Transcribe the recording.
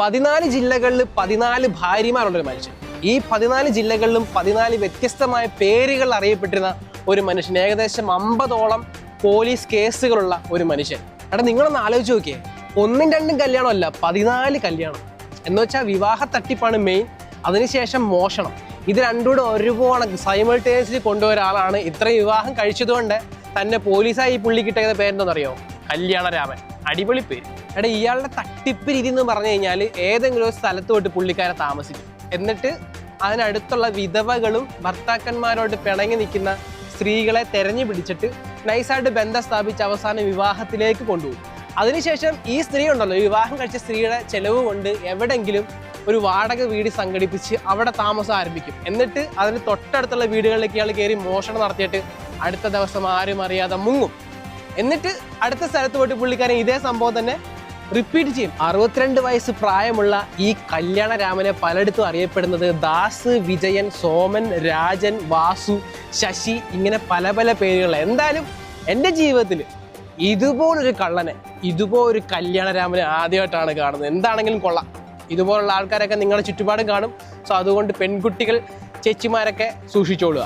14 ജില്ലകളിൽ 14 ഭാര്യമാരുള്ളൊരു മനുഷ്യൻ. ഈ 14 ജില്ലകളിലും 14 വ്യത്യസ്തമായ പേരുകൾ അറിയപ്പെട്ടിരുന്ന ഒരു മനുഷ്യൻ. ഏകദേശം 50ഓളം പോലീസ് കേസുകളുള്ള ഒരു മനുഷ്യൻ. എടാ, നിങ്ങളൊന്ന് ആലോചിച്ച് നോക്കിയേ. 1ഉം 2ഉം കല്യാണമല്ല, 14 കല്യാണം. എന്ന് വെച്ചാൽ വിവാഹ തട്ടിപ്പാണ് മെയിൻ, അതിനുശേഷം മോഷണം. ഇത് രണ്ടുകൂടെ ഒരുപോലെ സൈമൾട്ടേനിയസ്ലി കൊണ്ടുപോയ ഒരാളാണ്. ഇത്രയും വിവാഹം കഴിച്ചതുകൊണ്ട് തന്നെ പോലീസായി ഈ പുള്ളി കിട്ടിയ പേരെന്താണെന്നറിയോ? കല്യാണരാമൻ. അടിപൊളി പേര്. എടാ, ഇയാളുടെ തട്ടിപ്പ് രീതി എന്ന് പറഞ്ഞു കഴിഞ്ഞാൽ ഏതെങ്കിലും ഒരു സ്ഥലത്ത് പോയിട്ട് പുള്ളിക്കാരെ താമസിക്കും. എന്നിട്ട് അതിനടുത്തുള്ള വിധവകളും ഭർത്താക്കന്മാരോട് പിണങ്ങി നിൽക്കുന്ന സ്ത്രീകളെ തെരഞ്ഞു പിടിച്ചിട്ട് നൈസായിട്ട് ബന്ധം സ്ഥാപിച്ച് അവസാനം വിവാഹത്തിലേക്ക് കൊണ്ടുപോകും. അതിനുശേഷം ഈ സ്ത്രീ ഉണ്ടല്ലോ, വിവാഹം കഴിച്ച സ്ത്രീയുടെ ചെലവ് കൊണ്ട് എവിടെങ്കിലും ഒരു വാടക വീട് സംഘടിപ്പിച്ച് അവിടെ താമസം ആരംഭിക്കും. എന്നിട്ട് അതിന് തൊട്ടടുത്തുള്ള വീടുകളിലേക്ക് ഇയാൾ കയറി മോഷണം നടത്തിയിട്ട് അടുത്ത ദിവസം ആരും അറിയാതെ മുങ്ങും. എന്നിട്ട് അടുത്ത സ്ഥലത്ത് പോയിട്ട് പുള്ളിക്കാരൻ ഇതേ സംഭവം തന്നെ റിപ്പീറ്റ് ചെയ്യും. 62 വയസ്സ് പ്രായമുള്ള ഈ കല്യാണരാമനെ പലയിടത്തും അറിയപ്പെടുന്നത് ദാസ്, വിജയൻ, സോമൻ, രാജൻ, വാസു, ശശി, ഇങ്ങനെ പല പല പേരുകൾ. എന്തായാലും എൻ്റെ ജീവിതത്തിൽ ഇതുപോലൊരു കള്ളനെ, ഇതുപോലൊരു കല്യാണരാമനെ ആദ്യമായിട്ടാണ് കാണുന്നത്. എന്താണെങ്കിലും കൊള്ളാം. ഇതുപോലുള്ള ആൾക്കാരൊക്കെ നിങ്ങളുടെ ചുറ്റുപാടും കാണും. സോ അതുകൊണ്ട് പെൺകുട്ടികൾ, ചേച്ചിമാരൊക്കെ സൂക്ഷിച്ചോളുക.